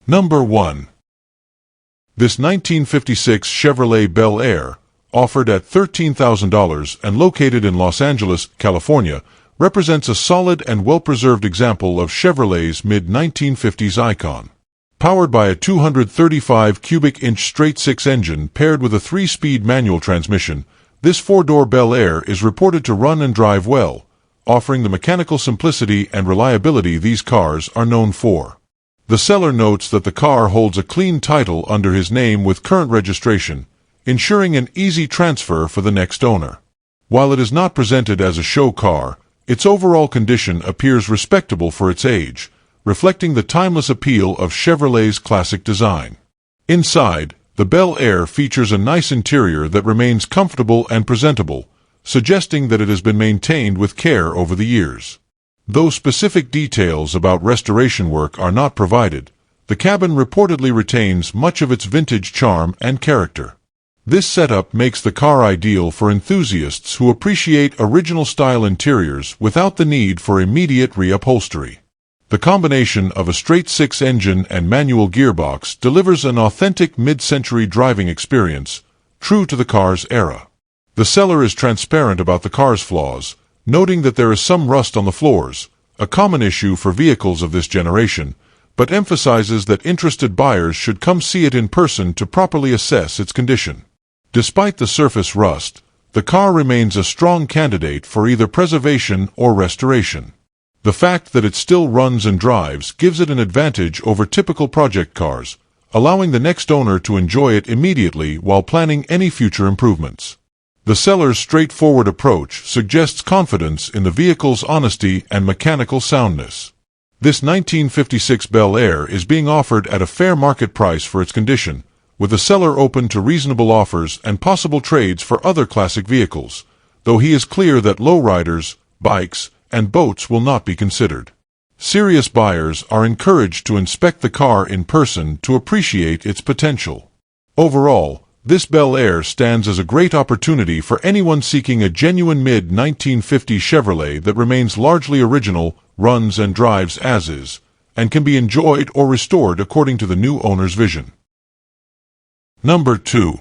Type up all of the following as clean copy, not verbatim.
Number 1. This 1956 Chevrolet Bel Air, offered at $13,000 and located in Los Angeles, California, represents a solid and well-preserved example of Chevrolet's mid-1950s icon. Powered by a 235 cubic inch straight-six engine paired with a 3-speed manual transmission, this four-door Bel Air is reported to run and drive well, offering the mechanical simplicity and reliability these cars are known for. The seller notes that the car holds a clean title under his name with current registration, ensuring an easy transfer for the next owner. While it is not presented as a show car, its overall condition appears respectable for its age, reflecting the timeless appeal of Chevrolet's classic design. Inside, the Bel Air features a nice interior that remains comfortable and presentable, suggesting that it has been maintained with care over the years. Though specific details about restoration work are not provided, the cabin reportedly retains much of its vintage charm and character. This setup makes the car ideal for enthusiasts who appreciate original-style interiors without the need for immediate reupholstery. The combination of a straight-six engine and manual gearbox delivers an authentic mid-century driving experience, true to the car's era. The seller is transparent about the car's flaws, noting that there is some rust on the floors, a common issue for vehicles of this generation, but emphasizes that interested buyers should come see it in person to properly assess its condition. Despite the surface rust, the car remains a strong candidate for either preservation or restoration. The fact that it still runs and drives gives it an advantage over typical project cars, allowing the next owner to enjoy it immediately while planning any future improvements. The seller's straightforward approach suggests confidence in the vehicle's honesty and mechanical soundness. This 1956 Bel Air is being offered at a fair market price for its condition, with the seller open to reasonable offers and possible trades for other classic vehicles, though he is clear that lowriders, bikes, and boats will not be considered. Serious buyers are encouraged to inspect the car in person to appreciate its potential. Overall, this Bel Air stands as a great opportunity for anyone seeking a genuine mid-1950s Chevrolet that remains largely original, runs and drives as is, and can be enjoyed or restored according to the new owner's vision. Number 2.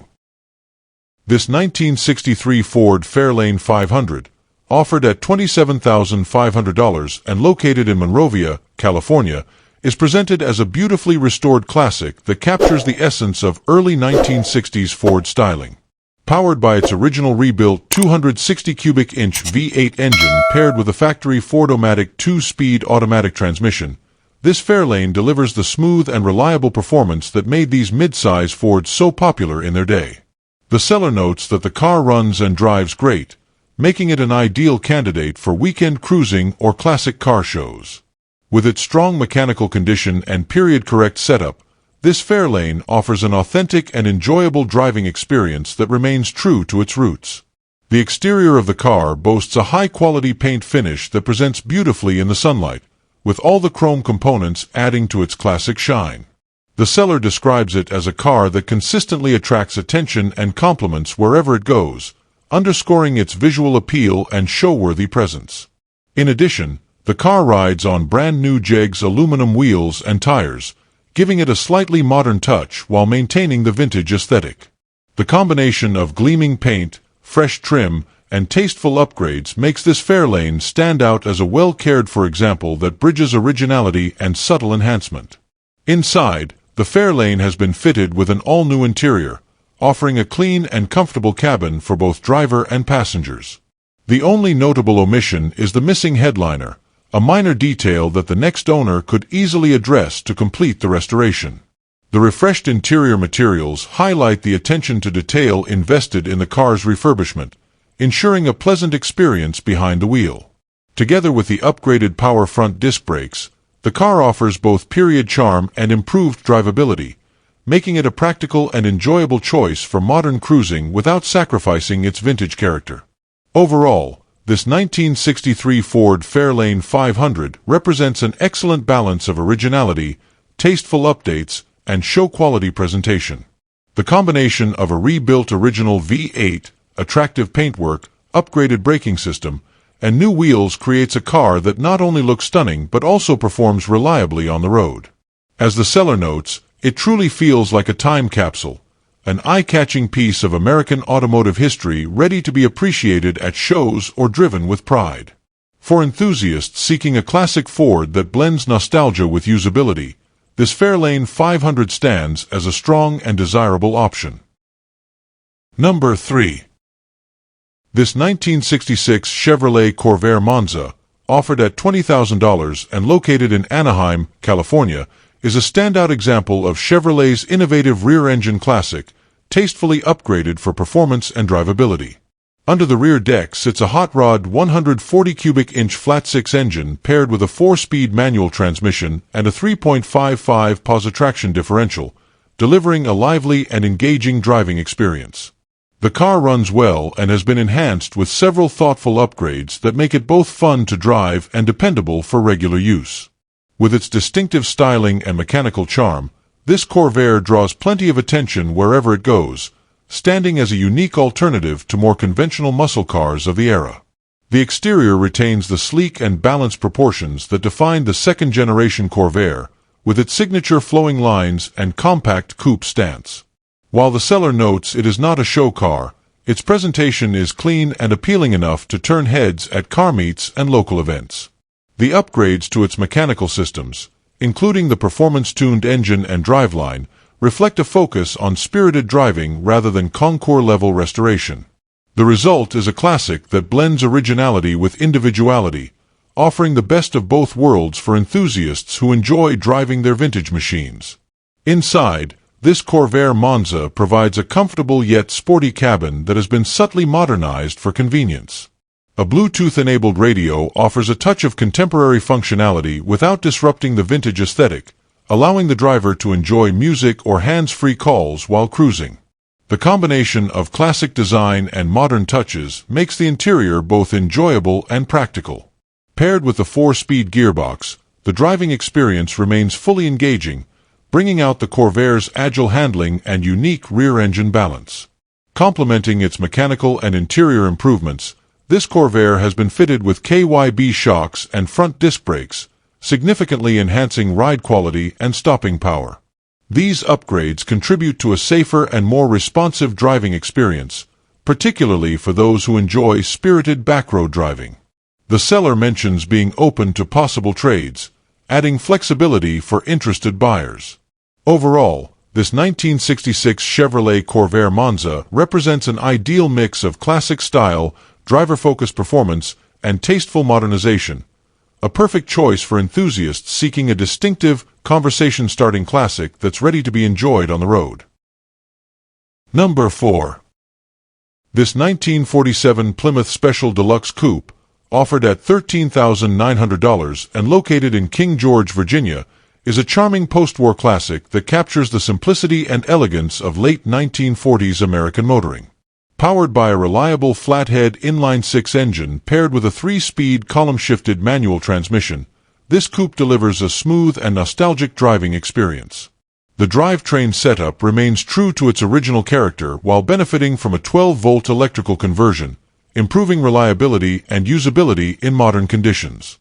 This 1963 Ford Fairlane 500, offered at $27,500 and located in Monrovia, California, is presented as a beautifully restored classic that captures the essence of early 1960s Ford styling. Powered by its original rebuilt 260 cubic inch V8 engine paired with a factory Ford-O-Matic 2-speed automatic transmission, this Fairlane delivers the smooth and reliable performance that made these mid-size Fords so popular in their day. The seller notes that the car runs and drives great, making it an ideal candidate for weekend cruising or classic car shows. With its strong mechanical condition and period-correct setup, this Fairlane offers an authentic and enjoyable driving experience that remains true to its roots. The exterior of the car boasts a high-quality paint finish that presents beautifully in the sunlight, with all the chrome components adding to its classic shine. The seller describes it as a car that consistently attracts attention and compliments wherever it goes, underscoring its visual appeal and show-worthy presence. In addition, the car rides on brand-new jegs aluminum wheels and tires, giving it a slightly modern touch while maintaining the vintage aesthetic. The combination of gleaming paint, fresh trim, and tasteful upgrades makes this Fairlane stand out as a well-cared-for example that bridges originality and subtle enhancement. Inside, the Fairlane has been fitted with an all-new interior, offering a clean and comfortable cabin for both driver and passengers. The only notable omission is the missing headliner, a minor detail that the next owner could easily address to complete the restoration. The refreshed interior materials highlight the attention to detail invested in the car's refurbishment, ensuring a pleasant experience behind the wheel. Together with the upgraded power front disc brakes, the car offers both period charm and improved drivability, making it a practical and enjoyable choice for modern cruising without sacrificing its vintage character. Overall, this 1963 Ford Fairlane 500 represents an excellent balance of originality, tasteful updates, and show-quality presentation. The combination of a rebuilt original V8, attractive paintwork, upgraded braking system, and new wheels creates a car that not only looks stunning but also performs reliably on the road. As the seller notes, it truly feels like a time capsule, an eye-catching piece of American automotive history ready to be appreciated at shows or driven with pride. For enthusiasts seeking a classic Ford that blends nostalgia with usability, this Fairlane 500 stands as a strong and desirable option. Number 3. This 1966 Chevrolet Corvair Monza, offered at $20,000 and located in Anaheim, California, is a standout example of Chevrolet's innovative rear-engine classic, tastefully upgraded for performance and drivability. Under the rear deck sits a hot rod 140 cubic inch flat-six engine paired with a 4-speed manual transmission and a 3.55 positive traction differential, delivering a lively and engaging driving experience. The car runs well and has been enhanced with several thoughtful upgrades that make it both fun to drive and dependable for regular use. With its distinctive styling and mechanical charm, this Corvair draws plenty of attention wherever it goes, standing as a unique alternative to more conventional muscle cars of the era. The exterior retains the sleek and balanced proportions that defined the second-generation Corvair, with its signature flowing lines and compact coupe stance. While the seller notes it is not a show car, its presentation is clean and appealing enough to turn heads at car meets and local events. The upgrades to its mechanical systems, including the performance-tuned engine and driveline, reflect a focus on spirited driving rather than concours-level restoration. The result is a classic that blends originality with individuality, offering the best of both worlds for enthusiasts who enjoy driving their vintage machines. Inside, this Corvair Monza provides a comfortable yet sporty cabin that has been subtly modernized for convenience. A Bluetooth-enabled radio offers a touch of contemporary functionality without disrupting the vintage aesthetic, allowing the driver to enjoy music or hands-free calls while cruising. The combination of classic design and modern touches makes the interior both enjoyable and practical. Paired with the 4-speed gearbox, the driving experience remains fully engaging, bringing out the Corvair's agile handling and unique rear-engine balance. Complementing its mechanical and interior improvements, this Corvair has been fitted with KYB shocks and front disc brakes, significantly enhancing ride quality and stopping power. These upgrades contribute to a safer and more responsive driving experience, particularly for those who enjoy spirited backroad driving. The seller mentions being open to possible trades, adding flexibility for interested buyers. Overall, this 1966 Chevrolet Corvair Monza represents an ideal mix of classic style, driver-focused performance, and tasteful modernization, a perfect choice for enthusiasts seeking a distinctive, conversation-starting classic that's ready to be enjoyed on the road. Number 4. This 1947 Plymouth Special Deluxe Coupe, offered at $13,900 and located in King George, Virginia, is a charming post-war classic that captures the simplicity and elegance of late 1940s American motoring. Powered by a reliable flathead inline-six engine paired with a 3-speed column-shifted manual transmission, this coupe delivers a smooth and nostalgic driving experience. The drivetrain setup remains true to its original character while benefiting from a 12-volt electrical conversion, improving reliability and usability in modern conditions.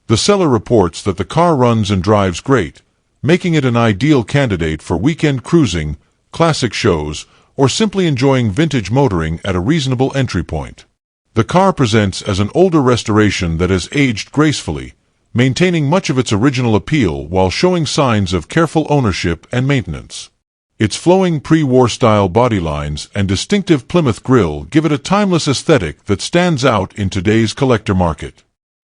The seller reports that the car runs and drives great, making it an ideal candidate for weekend cruising, classic shows, or simply enjoying vintage motoring at a reasonable entry point. The car presents as an older restoration that has aged gracefully, maintaining much of its original appeal while showing signs of careful ownership and maintenance. Its flowing pre-war style body lines and distinctive Plymouth grille give it a timeless aesthetic that stands out in today's collector market.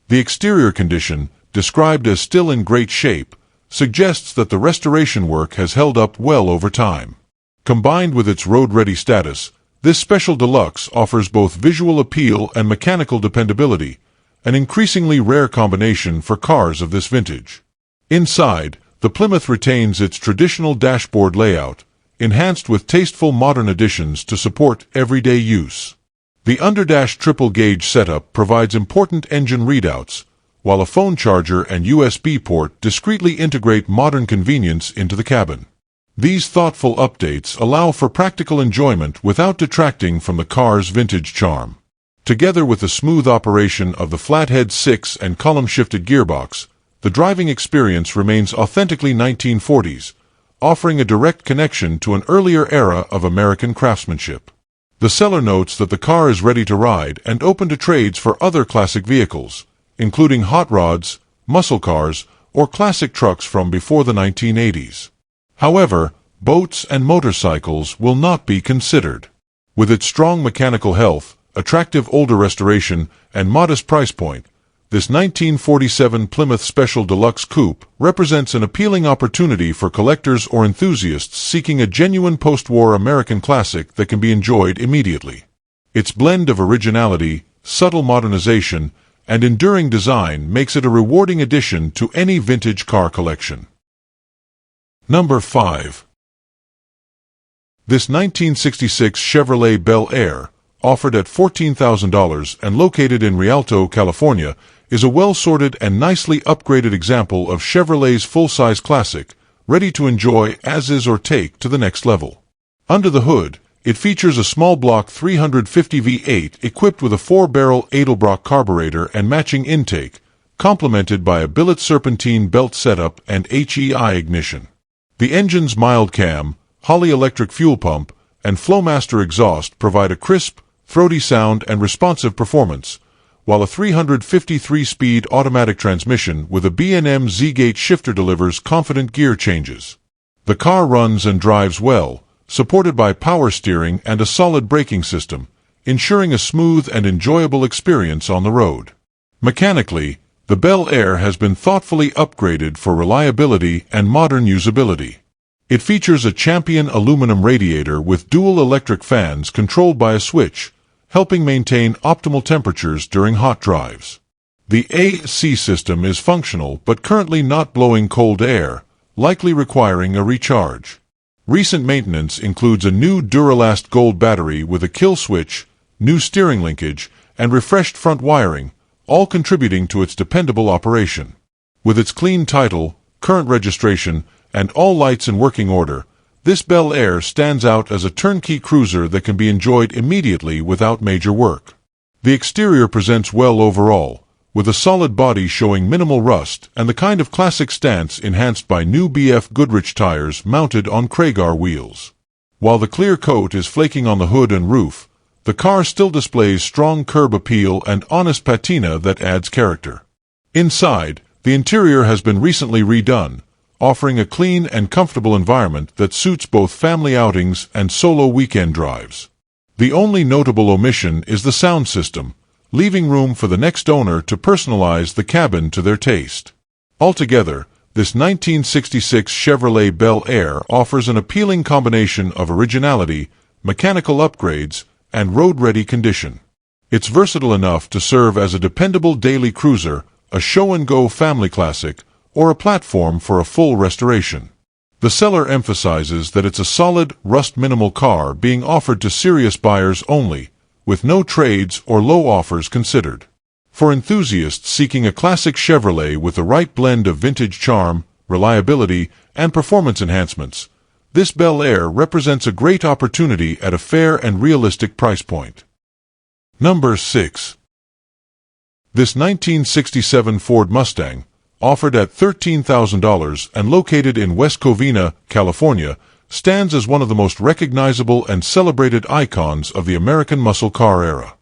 The exterior condition, described as still in great shape, suggests that the restoration work has held up well over time. Combined with its road-ready status, this Special Deluxe offers both visual appeal and mechanical dependability, an increasingly rare combination for cars of this vintage. Inside, the Plymouth retains its traditional dashboard layout, enhanced with tasteful modern additions to support everyday use. The underdash triple-gauge setup provides important engine readouts, while a phone charger and USB port discreetly integrate modern convenience into the cabin. These thoughtful updates allow for practical enjoyment without detracting from the car's vintage charm. Together with the smooth operation of the flathead 6 and column-shifted gearbox, the driving experience remains authentically 1940s, offering a direct connection to an earlier era of American craftsmanship. The seller notes that the car is ready to ride and open to trades for other classic vehicles, including hot rods, muscle cars, or classic trucks from before the 1980s. However, boats and motorcycles will not be considered. With its strong mechanical health, attractive older restoration, and modest price point, this 1947 Plymouth Special Deluxe Coupe represents an appealing opportunity for collectors or enthusiasts seeking a genuine post-war American classic that can be enjoyed immediately. Its blend of originality, subtle modernization, and enduring design makes it a rewarding addition to any vintage car collection. Number 5. This 1966 Chevrolet Bel Air, offered at $14,000 and located in Rialto, California, is a well-sorted and nicely upgraded example of Chevrolet's full-size classic, ready to enjoy as is or take to the next level. Under the hood, it features a small block 350 V8 equipped with a 4-barrel Edelbrock carburetor and matching intake, complemented by a billet serpentine belt setup and HEI ignition. The engine's mild cam, Holley electric fuel pump, and Flowmaster exhaust provide a crisp, throaty sound and responsive performance, while a 353-speed automatic transmission with a B&M Z-gate shifter delivers confident gear changes. The car runs and drives well, supported by power steering and a solid braking system, ensuring a smooth and enjoyable experience on the road. Mechanically, the Bel Air has been thoughtfully upgraded for reliability and modern usability. It features a Champion aluminum radiator with dual electric fans controlled by a switch, helping maintain optimal temperatures during hot drives. The AC system is functional but currently not blowing cold air, likely requiring a recharge. Recent maintenance includes a new Duralast Gold battery with a kill switch, new steering linkage, and refreshed front wiring, all contributing to its dependable operation. With its clean title, current registration, and all lights in working order, this Bel Air stands out as a turnkey cruiser that can be enjoyed immediately without major work. The exterior presents well overall, with a solid body showing minimal rust and the kind of classic stance enhanced by new BF Goodrich tires mounted on Craigar wheels. While the clear coat is flaking on the hood and roof, the car still displays strong curb appeal and honest patina that adds character. Inside, the interior has been recently redone, offering a clean and comfortable environment that suits both family outings and solo weekend drives. The only notable omission is the sound system, leaving room for the next owner to personalize the cabin to their taste. Altogether, this 1966 Chevrolet Bel Air offers an appealing combination of originality, mechanical upgrades, and road-ready condition. It's versatile enough to serve as a dependable daily cruiser, a show-and-go family classic, or a platform for a full restoration. The seller emphasizes that it's a solid, rust-minimal car being offered to serious buyers only, with no trades or low offers considered. For enthusiasts seeking a classic Chevrolet with the right blend of vintage charm, reliability, and performance enhancements, this Bel Air represents a great opportunity at a fair and realistic price point. Number 6. This 1967 Ford Mustang, offered at $13,000 and located in West Covina, California, stands as one of the most recognizable and celebrated icons of the American muscle car era.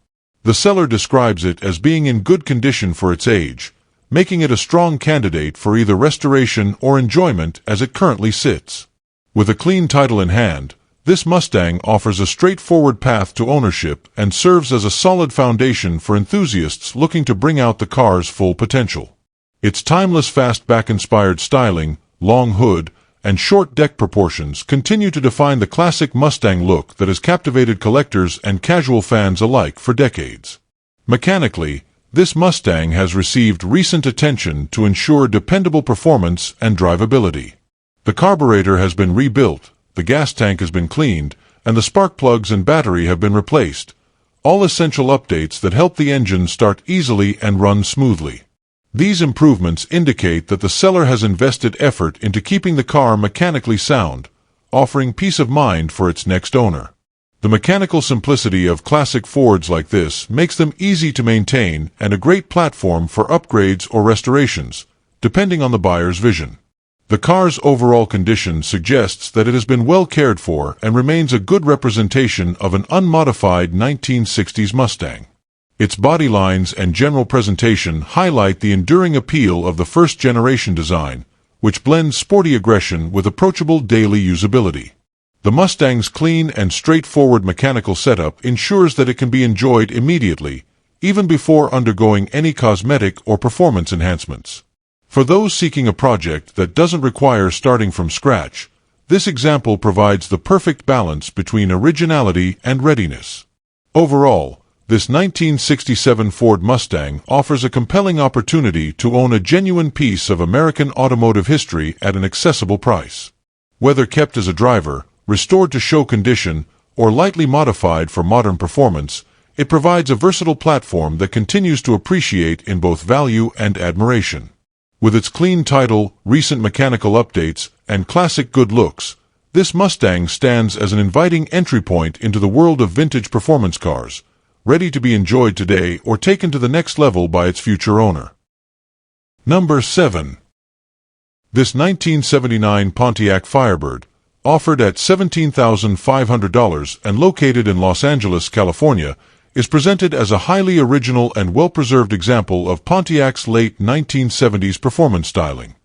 The seller describes it as being in good condition for its age, making it a strong candidate for either restoration or enjoyment as it currently sits. With a clean title in hand, this Mustang offers a straightforward path to ownership and serves as a solid foundation for enthusiasts looking to bring out the car's full potential. Its timeless fastback-inspired styling, long hood, and short deck proportions continue to define the classic Mustang look that has captivated collectors and casual fans alike for decades. Mechanically, this Mustang has received recent attention to ensure dependable performance and drivability. The carburetor has been rebuilt, the gas tank has been cleaned, and the spark plugs and battery have been replaced, all essential updates that help the engine start easily and run smoothly. These improvements indicate that the seller has invested effort into keeping the car mechanically sound, offering peace of mind for its next owner. The mechanical simplicity of classic Fords like this makes them easy to maintain and a great platform for upgrades or restorations, depending on the buyer's vision. The car's overall condition suggests that it has been well cared for and remains a good representation of an unmodified 1960s Mustang. Its body lines and general presentation highlight the enduring appeal of the first-generation design, which blends sporty aggression with approachable daily usability. The Mustang's clean and straightforward mechanical setup ensures that it can be enjoyed immediately, even before undergoing any cosmetic or performance enhancements. For those seeking a project that doesn't require starting from scratch, this example provides the perfect balance between originality and readiness. Overall, this 1967 Ford Mustang offers a compelling opportunity to own a genuine piece of American automotive history at an accessible price. Whether kept as a driver, restored to show condition, or lightly modified for modern performance, it provides a versatile platform that continues to appreciate in both value and admiration. With its clean title, recent mechanical updates, and classic good looks, this Mustang stands as an inviting entry point into the world of vintage performance cars, ready to be enjoyed today or taken to the next level by its future owner. Number 7. This 1979 Pontiac Firebird, offered at $17,500 and located in Los Angeles, California, is presented as a highly original and well-preserved example of Pontiac's late 1970s performance styling.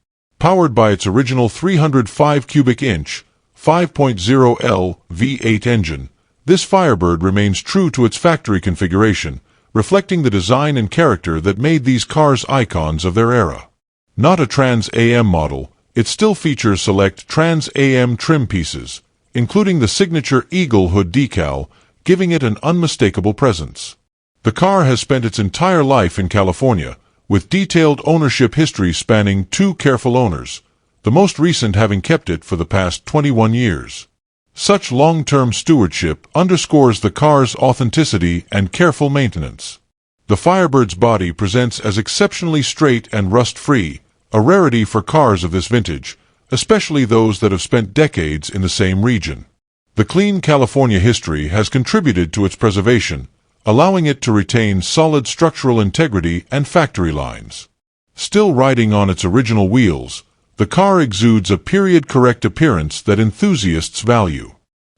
Powered by its original 305 cubic inch, 5.0L V8 engine, this Firebird remains true to its factory configuration, reflecting the design and character that made these cars icons of their era. Not a Trans Am model, it still features select Trans Am trim pieces, including the signature Eagle hood decal, giving it an unmistakable presence. The car has spent its entire life in California, with detailed ownership history spanning 2 careful owners, the most recent having kept it for the past 21 years. Such long-term stewardship underscores the car's authenticity and careful maintenance. The Firebird's body presents as exceptionally straight and rust-free, a rarity for cars of this vintage, especially those that have spent decades in the same region. The clean California history has contributed to its preservation, allowing it to retain solid structural integrity and factory lines. Still riding on its original wheels, the car exudes a period-correct appearance that enthusiasts value.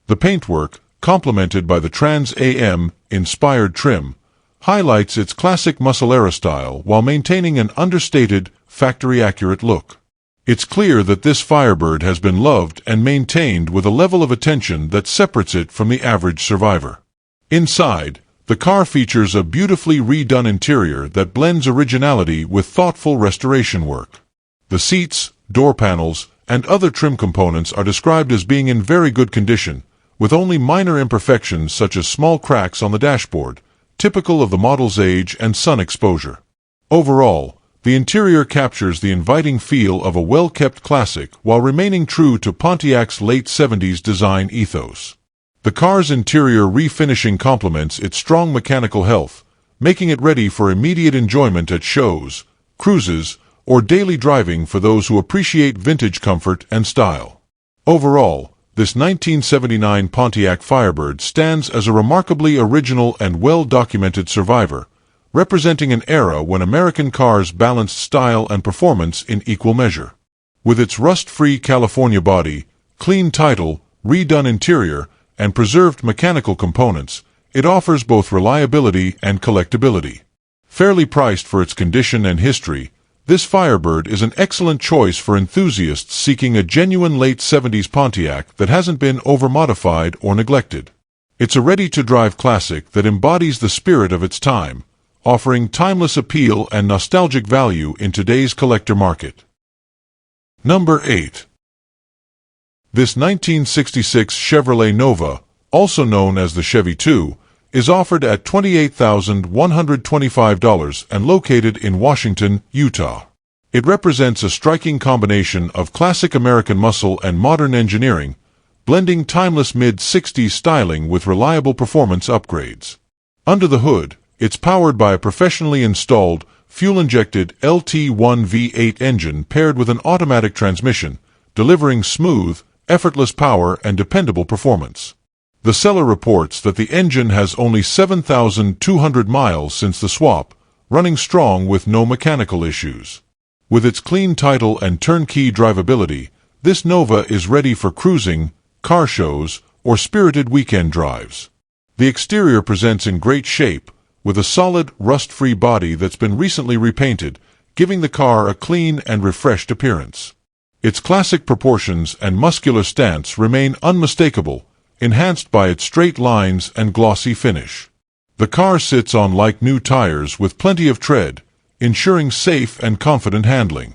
The paintwork, complemented by the Trans Am-inspired trim, highlights its classic muscle-era style while maintaining an understated, factory-accurate look. It's clear that this Firebird has been loved and maintained with a level of attention that separates it from the average survivor. Inside, the car features a beautifully redone interior that blends originality with thoughtful restoration work. The seats, door panels, and other trim components are described as being in very good condition, with only minor imperfections such as small cracks on the dashboard, typical of the model's age and sun exposure. Overall, the interior captures the inviting feel of a well-kept classic while remaining true to Pontiac's late 70s design ethos. The car's interior refinishing complements its strong mechanical health, making it ready for immediate enjoyment at shows, cruises, or daily driving for those who appreciate vintage comfort and style. Overall, this 1979 Pontiac Firebird stands as a remarkably original and well-documented survivor, representing an era when American cars balanced style and performance in equal measure. With its rust-free California body, clean title, redone interior, and preserved mechanical components, it offers both reliability and collectability. Fairly priced for its condition and history, this Firebird is an excellent choice for enthusiasts seeking a genuine late 70s Pontiac that hasn't been over-modified or neglected. It's a ready-to-drive classic that embodies the spirit of its time, offering timeless appeal and nostalgic value in today's collector market. Number 8. This 1966 Chevrolet Nova, also known as the Chevy 2, is offered at $28,125 and located in Washington, Utah. It represents a striking combination of classic American muscle and modern engineering, blending timeless mid-60s styling with reliable performance upgrades. Under the hood, it's powered by a professionally installed, fuel-injected LT1 V8 engine paired with an automatic transmission, delivering smooth, effortless power and dependable performance. The seller reports that the engine has only 7,200 miles since the swap, running strong with no mechanical issues. With its clean title and turnkey drivability, this Nova is ready for cruising, car shows, or spirited weekend drives. The exterior presents in great shape, with a solid, rust-free body that's been recently repainted, giving the car a clean and refreshed appearance. Its classic proportions and muscular stance remain unmistakable, enhanced by its straight lines and glossy finish. The car sits on like-new tires with plenty of tread, ensuring safe and confident handling.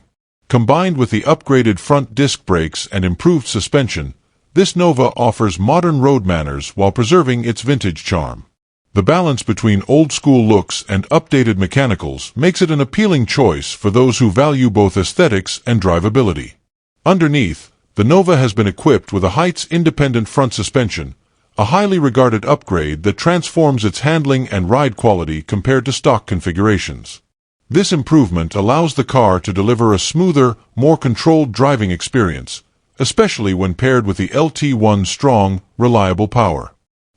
Combined with the upgraded front disc brakes and improved suspension, this Nova offers modern road manners while preserving its vintage charm. The balance between old-school looks and updated mechanicals makes it an appealing choice for those who value both aesthetics and drivability. Underneath, the Nova has been equipped with a Heights-independent front suspension, a highly regarded upgrade that transforms its handling and ride quality compared to stock configurations. This improvement allows the car to deliver a smoother, more controlled driving experience, especially when paired with the LT1's strong, reliable power.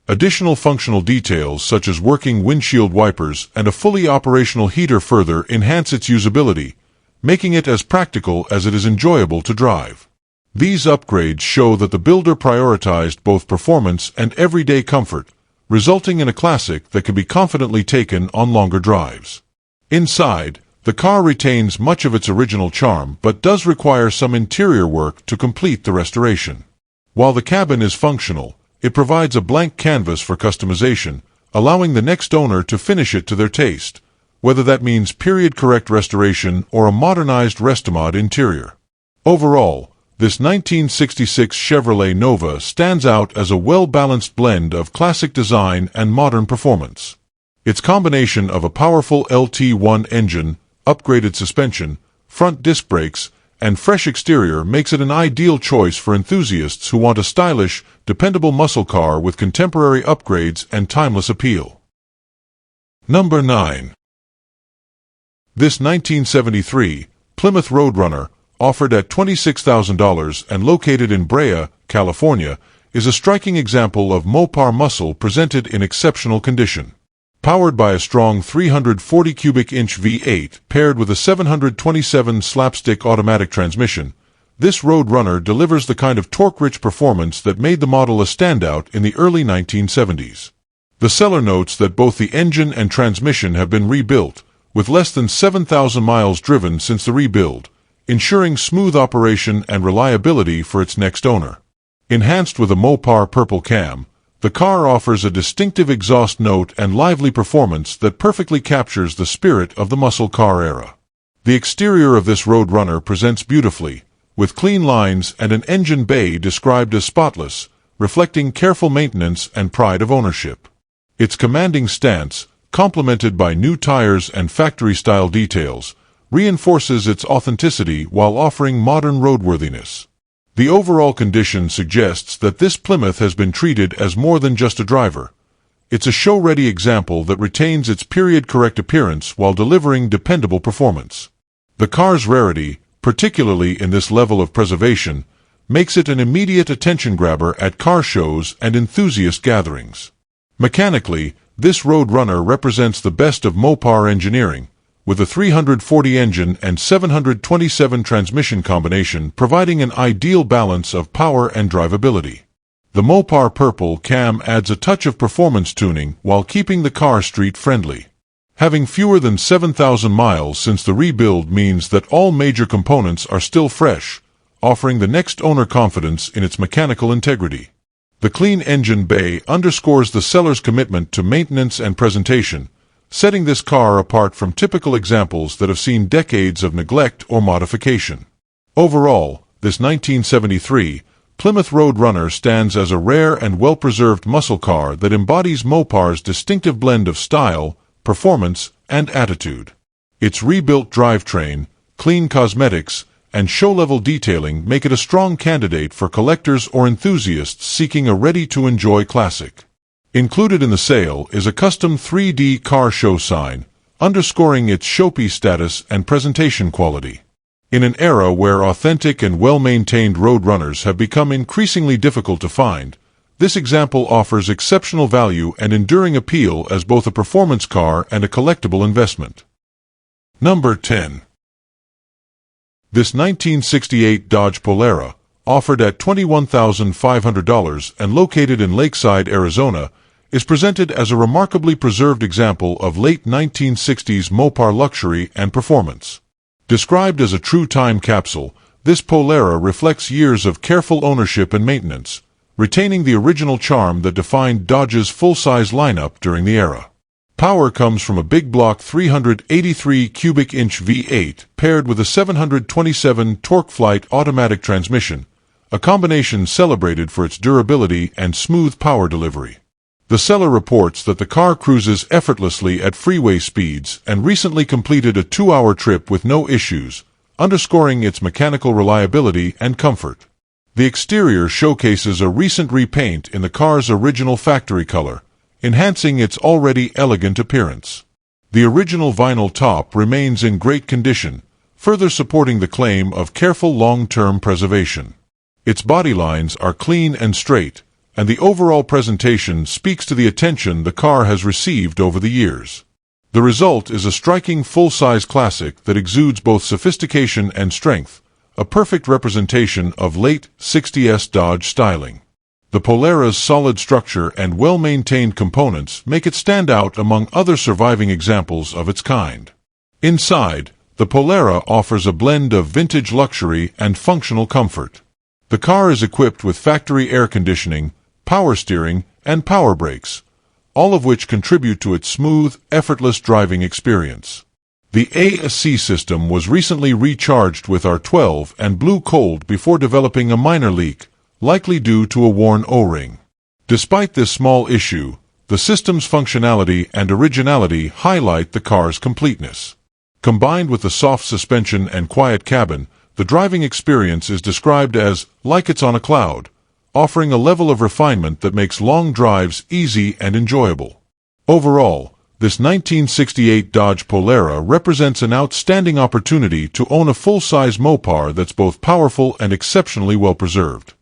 Additional functional details such as working windshield wipers and a fully operational heater further enhance its usability, making it as practical as it is enjoyable to drive. These upgrades show that the builder prioritized both performance and everyday comfort, resulting in a classic that can be confidently taken on longer drives. Inside, the car retains much of its original charm but does require some interior work to complete the restoration. While the cabin is functional, it provides a blank canvas for customization, allowing the next owner to finish it to their taste, whether that means period-correct restoration or a modernized Restomod interior. Overall, this 1966 Chevrolet Nova stands out as a well-balanced blend of classic design and modern performance. Its combination of a powerful LT1 engine, upgraded suspension, front disc brakes, and fresh exterior makes it an ideal choice for enthusiasts who want a stylish, dependable muscle car with contemporary upgrades and timeless appeal. Number 9. This 1973 Plymouth Roadrunner, offered at $26,000 and located in Brea, California, is a striking example of Mopar muscle presented in exceptional condition. Powered by a strong 340 cubic inch V8 paired with a 727 slapstick automatic transmission, this Roadrunner delivers the kind of torque-rich performance that made the model a standout in the early 1970s. The seller notes that both the engine and transmission have been rebuilt, with less than 7,000 miles driven since the rebuild, ensuring smooth operation and reliability for its next owner. Enhanced with a Mopar purple cam, the car offers a distinctive exhaust note and lively performance that perfectly captures the spirit of the muscle car era. The exterior of this Roadrunner presents beautifully, with clean lines and an engine bay described as spotless, reflecting careful maintenance and pride of ownership. Its commanding stance, complemented by new tires and factory-style details, reinforces its authenticity while offering modern roadworthiness. The overall condition suggests that this Plymouth has been treated as more than just a driver. It's a show-ready example that retains its period-correct appearance while delivering dependable performance. The car's rarity, particularly in this level of preservation, makes it an immediate attention-grabber at car shows and enthusiast gatherings. Mechanically, this Roadrunner represents the best of Mopar engineering, with a 340 engine and 727 transmission combination providing an ideal balance of power and drivability. The Mopar purple cam adds a touch of performance tuning while keeping the car street-friendly. Having fewer than 7,000 miles since the rebuild means that all major components are still fresh, offering the next owner confidence in its mechanical integrity. The clean engine bay underscores the seller's commitment to maintenance and presentation, setting this car apart from typical examples that have seen decades of neglect or modification. Overall, this 1973 Plymouth Roadrunner stands as a rare and well-preserved muscle car that embodies Mopar's distinctive blend of style, performance, and attitude. Its rebuilt drivetrain, clean cosmetics, and show-level detailing make it a strong candidate for collectors or enthusiasts seeking a ready-to-enjoy classic. Included in the sale is a custom 3D car show sign, underscoring its showpiece status and presentation quality. In an era where authentic and well-maintained Roadrunners have become increasingly difficult to find, this example offers exceptional value and enduring appeal as both a performance car and a collectible investment. Number 10. This 1968 Dodge Polara, offered at $21,500 and located in Lakeside, Arizona, is presented as a remarkably preserved example of late 1960s Mopar luxury and performance. Described as a true time capsule, this Polara reflects years of careful ownership and maintenance, retaining the original charm that defined Dodge's full-size lineup during the era. Power comes from a big block 383 cubic inch V8 paired with a 727 TorqueFlite automatic transmission, a combination celebrated for its durability and smooth power delivery. The seller reports that the car cruises effortlessly at freeway speeds and recently completed a 2-hour trip with no issues, underscoring its mechanical reliability and comfort. The exterior showcases a recent repaint in the car's original factory color, enhancing its already elegant appearance. The original vinyl top remains in great condition, further supporting the claim of careful long-term preservation. Its body lines are clean and straight, and the overall presentation speaks to the attention the car has received over the years. The result is a striking full-size classic that exudes both sophistication and strength, a perfect representation of late 60s Dodge styling. The Polara's solid structure and well-maintained components make it stand out among other surviving examples of its kind. Inside, the Polara offers a blend of vintage luxury and functional comfort. The car is equipped with factory air conditioning, power steering, and power brakes, all of which contribute to its smooth, effortless driving experience. The AC system was recently recharged with R12 and blew cold before developing a minor leak, likely due to a worn O-ring. Despite this small issue, the system's functionality and originality highlight the car's completeness. Combined with the soft suspension and quiet cabin, the driving experience is described as like it's on a cloud, offering a level of refinement that makes long drives easy and enjoyable. Overall, this 1968 Dodge Polara represents an outstanding opportunity to own a full-size Mopar that's both powerful and exceptionally well-preserved.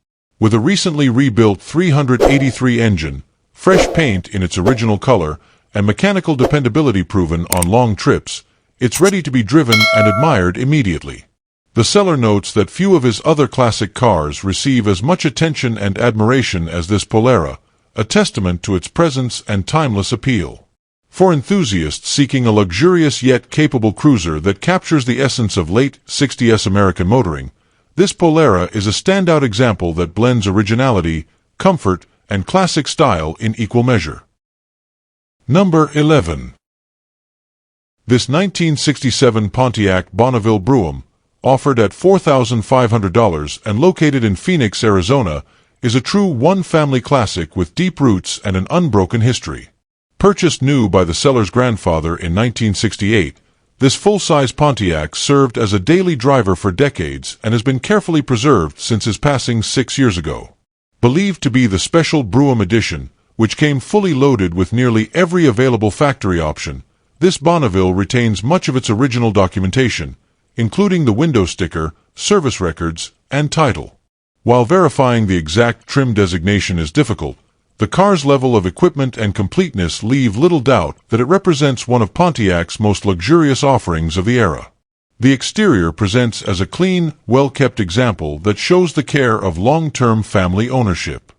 With a recently rebuilt 383 engine, fresh paint in its original color, and mechanical dependability proven on long trips, it's ready to be driven and admired immediately. The seller notes that few of his other classic cars receive as much attention and admiration as this Polara, a testament to its presence and timeless appeal. For enthusiasts seeking a luxurious yet capable cruiser that captures the essence of late 60s American motoring, this Polara is a standout example that blends originality, comfort, and classic style in equal measure. Number 11. This 1967 Pontiac Bonneville Brougham, offered at $4,500 and located in Phoenix, Arizona, is a true one-family classic with deep roots and an unbroken history. Purchased new by the seller's grandfather in 1968, this full-size Pontiac served as a daily driver for decades and has been carefully preserved since his passing 6 years ago. Believed to be the special Brougham edition, which came fully loaded with nearly every available factory option, this Bonneville retains much of its original documentation, including the window sticker, service records, and title. While verifying the exact trim designation is difficult, the car's level of equipment and completeness leave little doubt that it represents one of Pontiac's most luxurious offerings of the era. The exterior presents as a clean, well-kept example that shows the care of long-term family ownership.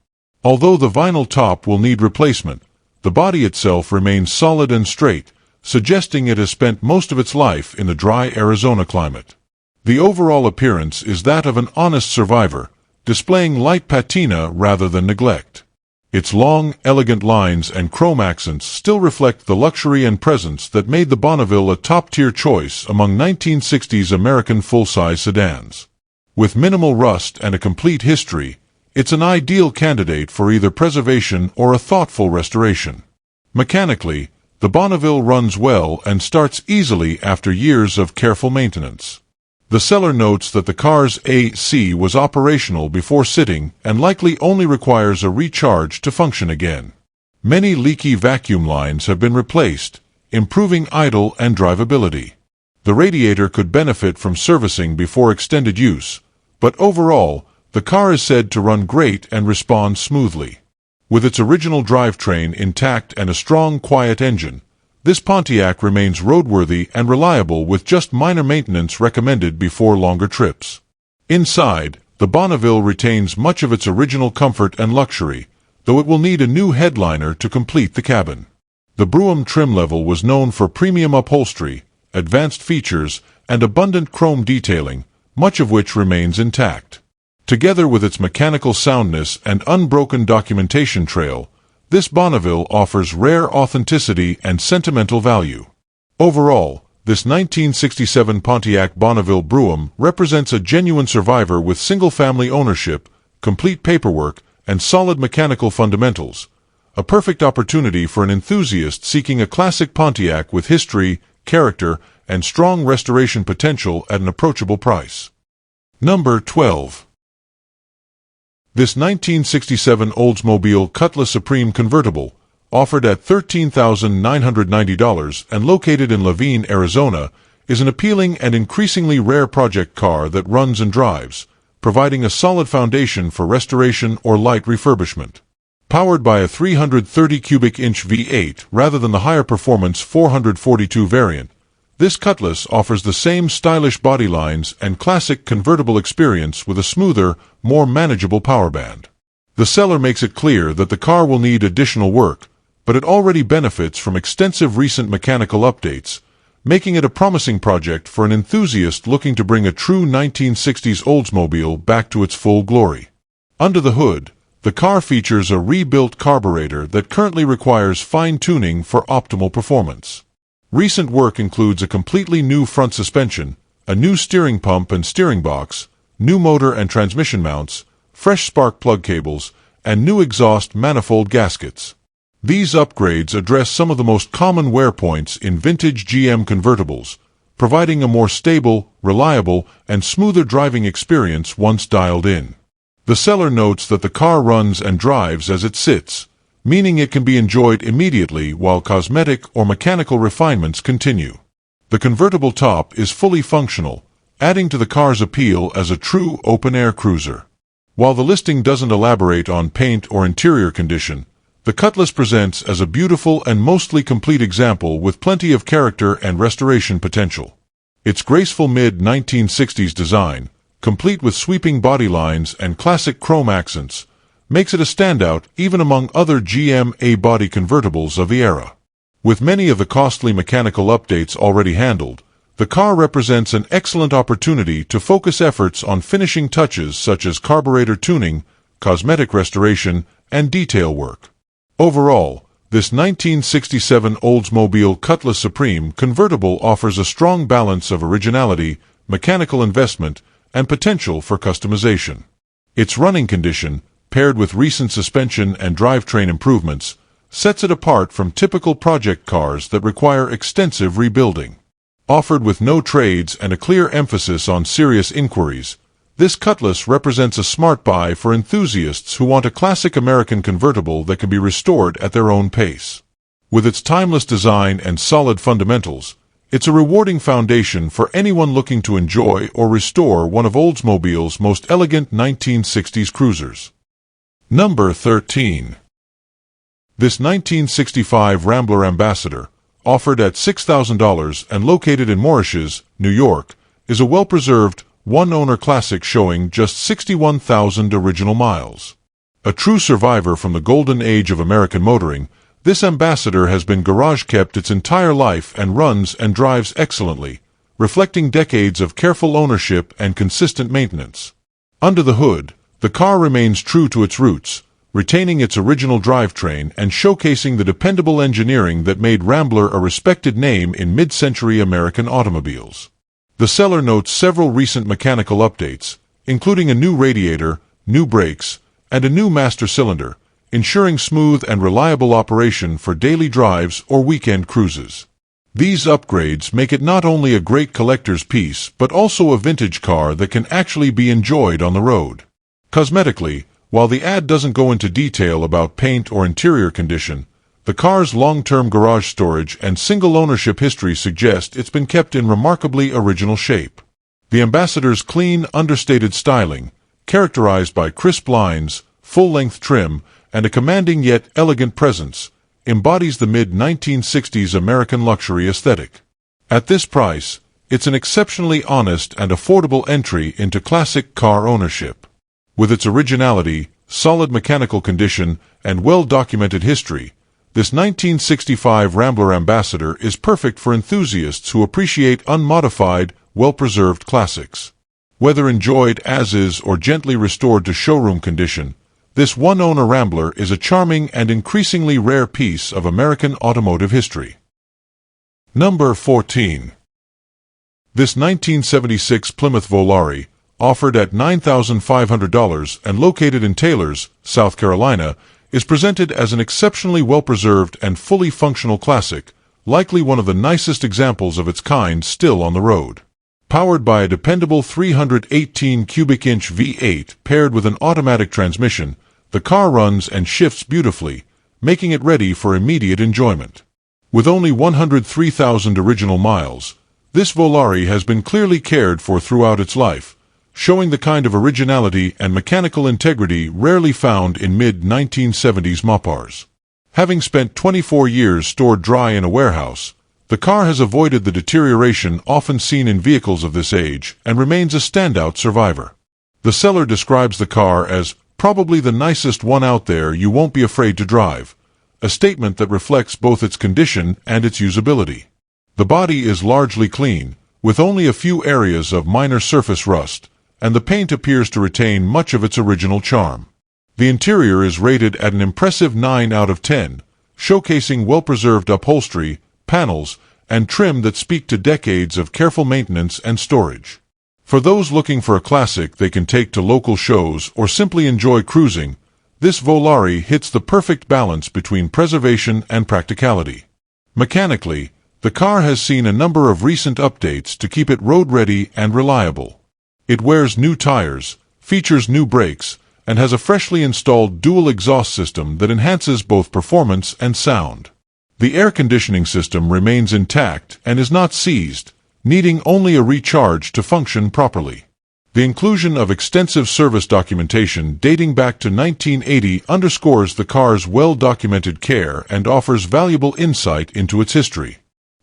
Although the vinyl top will need replacement, the body itself remains solid and straight, suggesting it has spent most of its life in the dry Arizona climate. The overall appearance is that of an honest survivor, displaying light patina rather than neglect. Its long, elegant lines and chrome accents still reflect the luxury and presence that made the Bonneville a top-tier choice among 1960s American full-size sedans. With minimal rust and a complete history, it's an ideal candidate for either preservation or a thoughtful restoration. Mechanically, the Bonneville runs well and starts easily after years of careful maintenance. The seller notes that the car's AC was operational before sitting and likely only requires a recharge to function again. Many leaky vacuum lines have been replaced, improving idle and drivability. The radiator could benefit from servicing before extended use, but overall, the car is said to run great and respond smoothly. With its original drivetrain intact and a strong, quiet engine, this Pontiac remains roadworthy and reliable with just minor maintenance recommended before longer trips. Inside, the Bonneville retains much of its original comfort and luxury, though it will need a new headliner to complete the cabin. The Brougham trim level was known for premium upholstery, advanced features, and abundant chrome detailing, much of which remains intact. Together with its mechanical soundness and unbroken documentation trail, this Bonneville offers rare authenticity and sentimental value. Overall, this 1967 Pontiac Bonneville Brougham represents a genuine survivor with single-family ownership, complete paperwork, and solid mechanical fundamentals, a perfect opportunity for an enthusiast seeking a classic Pontiac with history, character, and strong restoration potential at an approachable price. Number 12. This 1967 Oldsmobile Cutlass Supreme convertible, offered at $13,990 and located in Laveen, Arizona, is an appealing and increasingly rare project car that runs and drives, providing a solid foundation for restoration or light refurbishment. Powered by a 330 cubic inch V8 rather than the higher performance 442 variant, this Cutlass offers the same stylish body lines and classic convertible experience with a smoother, more manageable power band. The seller makes it clear that the car will need additional work, but it already benefits from extensive recent mechanical updates, making it a promising project for an enthusiast looking to bring a true 1960s Oldsmobile back to its full glory. Under the hood, the car features a rebuilt carburetor that currently requires fine-tuning for optimal performance. Recent work includes a completely new front suspension, a new steering pump and steering box, new motor and transmission mounts, fresh spark plug cables, and new exhaust manifold gaskets. These upgrades address some of the most common wear points in vintage GM convertibles, providing a more stable, reliable, and smoother driving experience once dialed in. The seller notes that the car runs and drives as it sits, meaning it can be enjoyed immediately while cosmetic or mechanical refinements continue. The convertible top is fully functional, adding to the car's appeal as a true open-air cruiser. While the listing doesn't elaborate on paint or interior condition, the Cutlass presents as a beautiful and mostly complete example with plenty of character and restoration potential. Its graceful mid-1960s design, complete with sweeping body lines and classic chrome accents, makes it a standout even among other GM A-body convertibles of the era. With many of the costly mechanical updates already handled, the car represents an excellent opportunity to focus efforts on finishing touches such as carburetor tuning, cosmetic restoration, and detail work. Overall, this 1967 Oldsmobile Cutlass Supreme convertible offers a strong balance of originality, mechanical investment, and potential for customization. Its running condition, paired with recent suspension and drivetrain improvements, sets it apart from typical project cars that require extensive rebuilding. Offered with no trades and a clear emphasis on serious inquiries, this Cutlass represents a smart buy for enthusiasts who want a classic American convertible that can be restored at their own pace. With its timeless design and solid fundamentals, it's a rewarding foundation for anyone looking to enjoy or restore one of Oldsmobile's most elegant 1960s cruisers. Number 13. This 1965 Rambler Ambassador, offered at $6,000 and located in Mauritius, New York, is a well-preserved, one-owner classic showing just 61,000 original miles. A true survivor from the golden age of American motoring, this Ambassador has been garage-kept its entire life and runs and drives excellently, reflecting decades of careful ownership and consistent maintenance. Under the hood, the car remains true to its roots, retaining its original drivetrain and showcasing the dependable engineering that made Rambler a respected name in mid-century American automobiles. The seller notes several recent mechanical updates, including a new radiator, new brakes, and a new master cylinder, ensuring smooth and reliable operation for daily drives or weekend cruises. These upgrades make it not only a great collector's piece but also a vintage car that can actually be enjoyed on the road. Cosmetically, while the ad doesn't go into detail about paint or interior condition, the car's long-term garage storage and single ownership history suggest it's been kept in remarkably original shape. The Ambassador's clean, understated styling, characterized by crisp lines, full-length trim, and a commanding yet elegant presence, embodies the mid-1960s American luxury aesthetic. At this price, it's an exceptionally honest and affordable entry into classic car ownership. With its originality, solid mechanical condition, and well-documented history, this 1965 Rambler Ambassador is perfect for enthusiasts who appreciate unmodified, well-preserved classics. Whether enjoyed as is or gently restored to showroom condition, this one-owner Rambler is a charming and increasingly rare piece of American automotive history. Number 14. This 1976 Plymouth Volare, offered at $9,500 and located in Taylors, South Carolina, is presented as an exceptionally well-preserved and fully functional classic, likely one of the nicest examples of its kind still on the road. Powered by a dependable 318 cubic inch V8 paired with an automatic transmission, the car runs and shifts beautifully, making it ready for immediate enjoyment. With only 103,000 original miles, this Volare has been clearly cared for throughout its life, showing the kind of originality and mechanical integrity rarely found in mid-1970s Mopars. Having spent 24 years stored dry in a warehouse, the car has avoided the deterioration often seen in vehicles of this age and remains a standout survivor. The seller describes the car as probably the nicest one out there you won't be afraid to drive, a statement that reflects both its condition and its usability. The body is largely clean, with only a few areas of minor surface rust, and the paint appears to retain much of its original charm. The interior is rated at an impressive 9 out of 10, showcasing well-preserved upholstery, panels, and trim that speak to decades of careful maintenance and storage. For those looking for a classic they can take to local shows or simply enjoy cruising, this Volare hits the perfect balance between preservation and practicality. Mechanically, the car has seen a number of recent updates to keep it road-ready and reliable. It wears new tires, features new brakes, and has a freshly installed dual exhaust system that enhances both performance and sound. The air conditioning system remains intact and is not seized, needing only a recharge to function properly. The inclusion of extensive service documentation dating back to 1980 underscores the car's well-documented care and offers valuable insight into its history.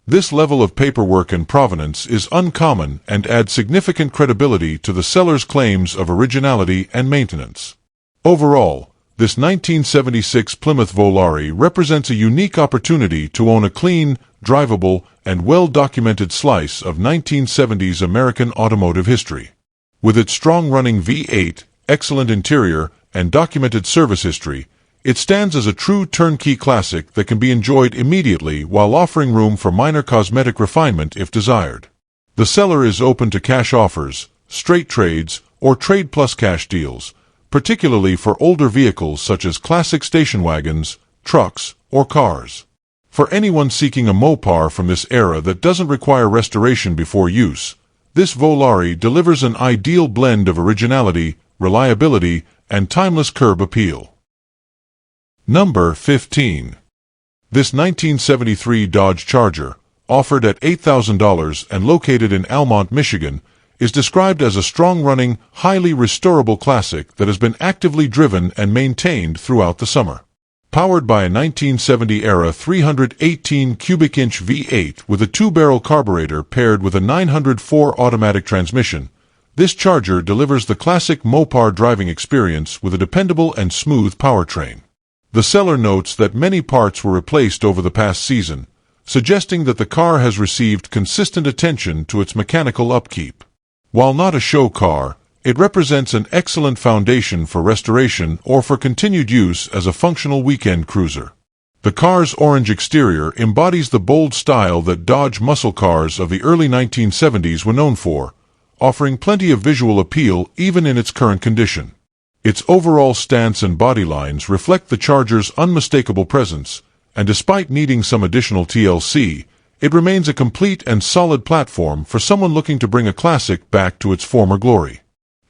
This level of paperwork and provenance is uncommon and adds significant credibility to the seller's claims of originality and maintenance. Overall, this 1976 Plymouth Volare represents a unique opportunity to own a clean, drivable, and well-documented slice of 1970s American automotive history. With its strong-running V8, excellent interior, and documented service history, it stands as a true turnkey classic that can be enjoyed immediately while offering room for minor cosmetic refinement if desired. The seller is open to cash offers, straight trades, or trade plus cash deals, particularly for older vehicles such as classic station wagons, trucks, or cars. For anyone seeking a Mopar from this era that doesn't require restoration before use, this Volare delivers an ideal blend of originality, reliability, and timeless curb appeal. Number 15. This 1973 Dodge Charger, offered at $8,000 and located in Almont, Michigan, is described as a strong-running, highly restorable classic that has been actively driven and maintained throughout the summer. Powered by a 1970-era 318 cubic inch V8 with a 2-barrel carburetor paired with a 904 automatic transmission, this Charger delivers the classic Mopar driving experience with a dependable and smooth powertrain. The seller notes that many parts were replaced over the past season, suggesting that the car has received consistent attention to its mechanical upkeep. While not a show car, it represents an excellent foundation for restoration or for continued use as a functional weekend cruiser. The car's orange exterior embodies the bold style that Dodge muscle cars of the early 1970s were known for, offering plenty of visual appeal even in its current condition. Its overall stance and body lines reflect the Charger's unmistakable presence, and despite needing some additional TLC, it remains a complete and solid platform for someone looking to bring a classic back to its former glory.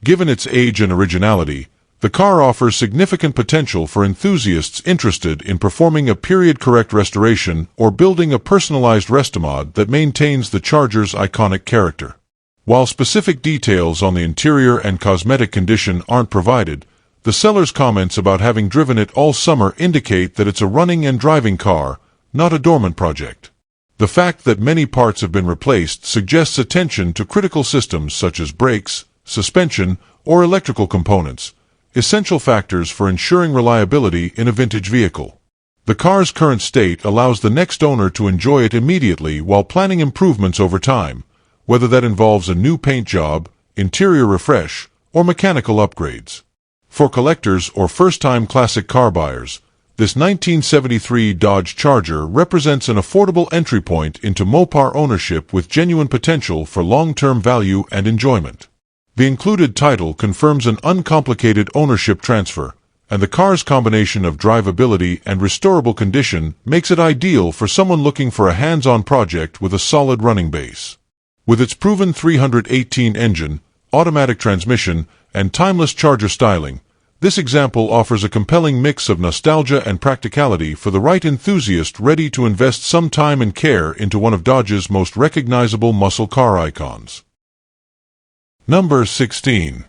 Given its age and originality, the car offers significant potential for enthusiasts interested in performing a period-correct restoration or building a personalized restomod that maintains the Charger's iconic character. While specific details on the interior and cosmetic condition aren't provided, The seller's comments about having driven it all summer indicate that it's a running and driving car, not a dormant project. The fact that many parts have been replaced suggests attention to critical systems such as brakes, suspension, or electrical components, essential factors for ensuring reliability in a vintage vehicle. The car's current state allows the next owner to enjoy it immediately while planning improvements over time, whether that involves a new paint job, interior refresh, or mechanical upgrades. For collectors or first-time classic car buyers, this 1973 Dodge Charger represents an affordable entry point into Mopar ownership with genuine potential for long-term value and enjoyment. The included title confirms an uncomplicated ownership transfer, and the car's combination of drivability and restorable condition makes it ideal for someone looking for a hands-on project with a solid running base. With its proven 318 engine, automatic transmission, and timeless Charger styling, this example offers a compelling mix of nostalgia and practicality for the right enthusiast ready to invest some time and care into one of Dodge's most recognizable muscle car icons. Number 16.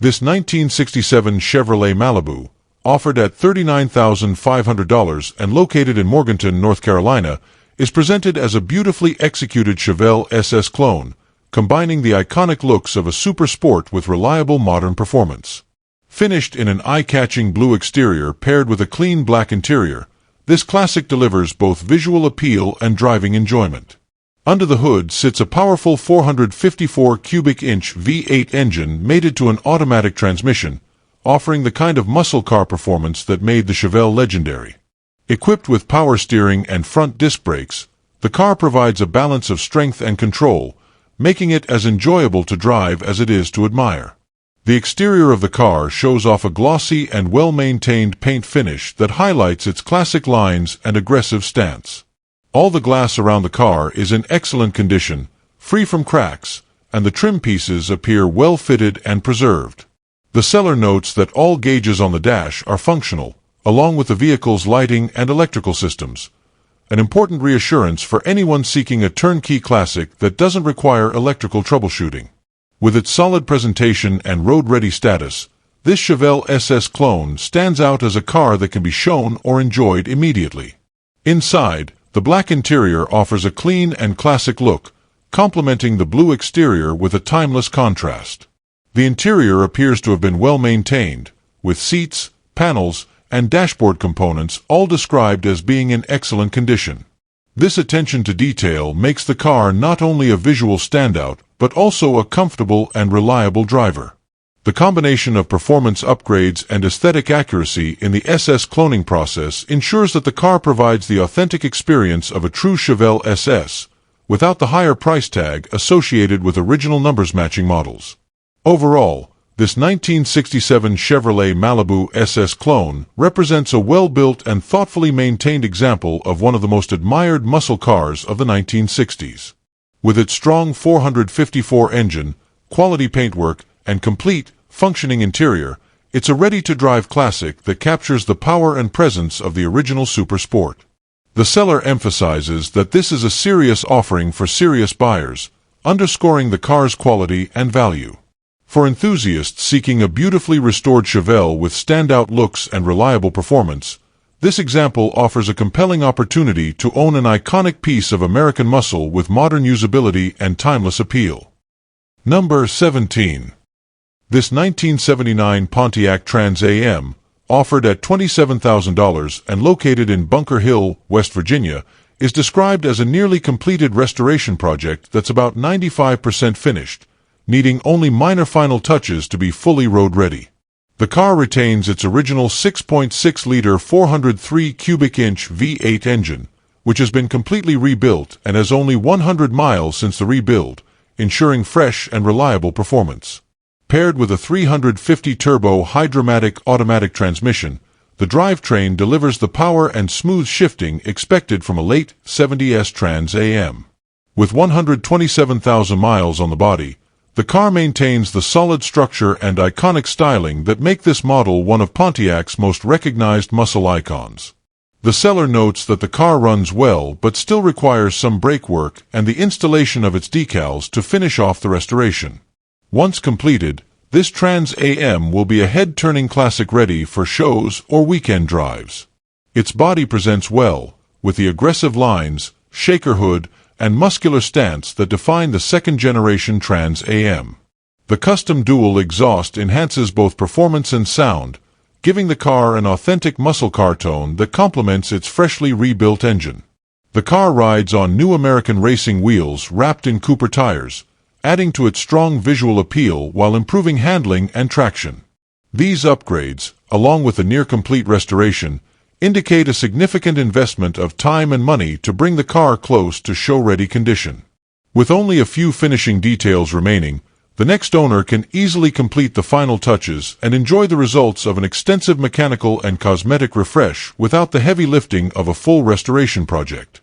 This 1967 Chevrolet Malibu, offered at $39,500 and located in Morganton, North Carolina, is presented as a beautifully executed Chevelle SS clone, combining the iconic looks of a super sport with reliable modern performance. Finished in an eye-catching blue exterior paired with a clean black interior, this classic delivers both visual appeal and driving enjoyment. Under the hood sits a powerful 454 cubic inch V8 engine mated to an automatic transmission, offering the kind of muscle car performance that made the Chevelle legendary. Equipped with power steering and front disc brakes, the car provides a balance of strength and control, making it as enjoyable to drive as it is to admire. The exterior of the car shows off a glossy and well-maintained paint finish that highlights its classic lines and aggressive stance. All the glass around the car is in excellent condition, free from cracks, and the trim pieces appear well-fitted and preserved. The seller notes that all gauges on the dash are functional, along with the vehicle's lighting and electrical systems, an important reassurance for anyone seeking a turnkey classic that doesn't require electrical troubleshooting. With its solid presentation and road-ready status, this Chevelle SS clone stands out as a car that can be shown or enjoyed immediately. Inside, the black interior offers a clean and classic look, complementing the blue exterior with a timeless contrast. The interior appears to have been well maintained, with seats, panels, and dashboard components all described as being in excellent condition. This attention to detail makes the car not only a visual standout, but also a comfortable and reliable driver. The combination of performance upgrades and aesthetic accuracy in the SS cloning process ensures that the car provides the authentic experience of a true Chevelle SS, without the higher price tag associated with original numbers matching models. Overall, this 1967 Chevrolet Malibu SS clone represents a well-built and thoughtfully maintained example of one of the most admired muscle cars of the 1960s. With its strong 454 engine, quality paintwork, and complete, functioning interior, it's a ready-to-drive classic that captures the power and presence of the original Super Sport. The seller emphasizes that this is a serious offering for serious buyers, underscoring the car's quality and value. For enthusiasts seeking a beautifully restored Chevelle with standout looks and reliable performance, this example offers a compelling opportunity to own an iconic piece of American muscle with modern usability and timeless appeal. Number 17. This 1979 Pontiac Trans Am, offered at $27,000 and located in Bunker Hill, West Virginia, is described as a nearly completed restoration project that's about 95% finished, needing only minor final touches to be fully road-ready. The car retains its original 6.6-liter 403 cubic inch V8 engine, which has been completely rebuilt and has only 100 miles since the rebuild, ensuring fresh and reliable performance. Paired with a 350 turbo hydromatic automatic transmission, the drivetrain delivers the power and smooth shifting expected from a late 70s Trans Am. With 127,000 miles on the body, the car maintains the solid structure and iconic styling that make this model one of Pontiac's most recognized muscle icons. The seller notes that the car runs well but still requires some brake work and the installation of its decals to finish off the restoration. Once completed, This Trans Am will be a head-turning classic ready for shows or weekend drives. Its body presents well, with the aggressive lines, shaker hood, and muscular stance that define the second-generation Trans Am. The custom dual exhaust enhances both performance and sound, giving the car an authentic muscle car tone that complements its freshly rebuilt engine. The car rides on new American racing wheels wrapped in Cooper tires, adding to its strong visual appeal while improving handling and traction. These upgrades, along with a near-complete restoration, indicate a significant investment of time and money to bring the car close to show-ready condition. With only a few finishing details remaining, the next owner can easily complete the final touches and enjoy the results of an extensive mechanical and cosmetic refresh without the heavy lifting of a full restoration project.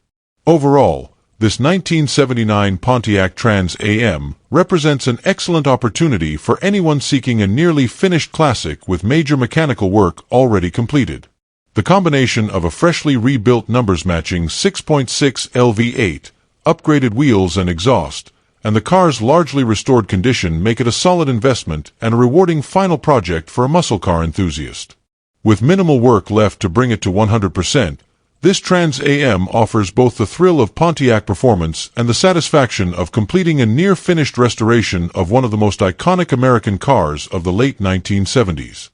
Overall, this 1979 Pontiac Trans Am represents an excellent opportunity for anyone seeking a nearly finished classic with major mechanical work already completed. The combination of a freshly rebuilt numbers-matching 6.6 LV8, upgraded wheels and exhaust, and the car's largely restored condition make it a solid investment and a rewarding final project for a muscle car enthusiast. With minimal work left to bring it to 100%, this Trans Am offers both the thrill of Pontiac performance and the satisfaction of completing a near-finished restoration of one of the most iconic American cars of the late 1970s.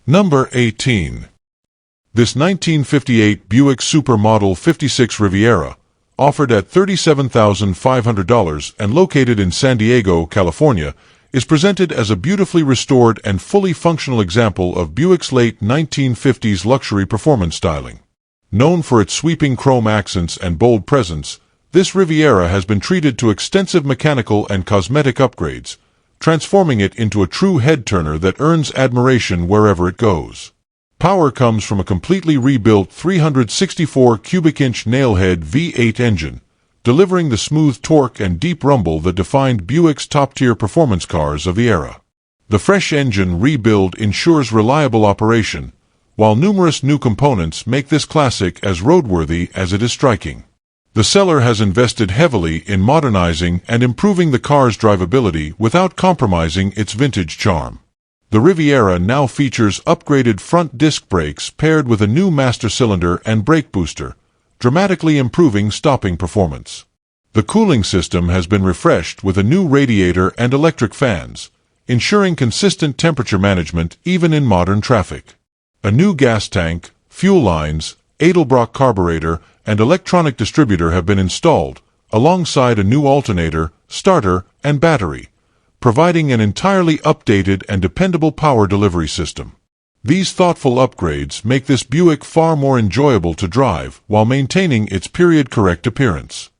Number 18. This 1958 Buick Supermodel 56 Riviera, offered at $37,500 and located in San Diego, California, is presented as a beautifully restored and fully functional example of Buick's late 1950s luxury performance styling. Known for its sweeping chrome accents and bold presence, this Riviera has been treated to extensive mechanical and cosmetic upgrades, transforming it into a true head-turner that earns admiration wherever it goes. Power comes from a completely rebuilt 364 cubic-inch nailhead V8 engine, delivering the smooth torque and deep rumble that defined Buick's top-tier performance cars of the era. The fresh engine rebuild ensures reliable operation, while numerous new components make this classic as roadworthy as it is striking. The seller has invested heavily in modernizing and improving the car's drivability without compromising its vintage charm. The Riviera now features upgraded front disc brakes paired with a new master cylinder and brake booster, dramatically improving stopping performance. The cooling system has been refreshed with a new radiator and electric fans, ensuring consistent temperature management even in modern traffic. A new gas tank, fuel lines, Edelbrock carburetor, and electronic distributor have been installed, alongside a new alternator, starter, and battery, providing an entirely updated and dependable power delivery system. These thoughtful upgrades make this Buick far more enjoyable to drive while maintaining its period-correct appearance.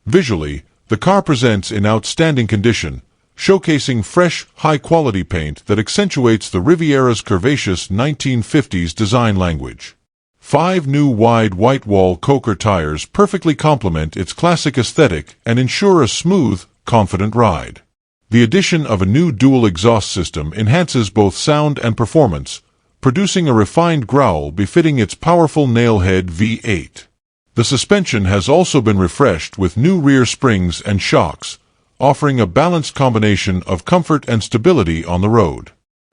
Visually, the car presents in outstanding condition, showcasing fresh, high-quality paint that accentuates the Riviera's curvaceous 1950s design language. 5 new wide white-wall Coker tires perfectly complement its classic aesthetic and ensure a smooth, confident ride. The addition of a new dual exhaust system enhances both sound and performance, producing a refined growl befitting its powerful nailhead V8. The suspension has also been refreshed with new rear springs and shocks, offering a balanced combination of comfort and stability on the road.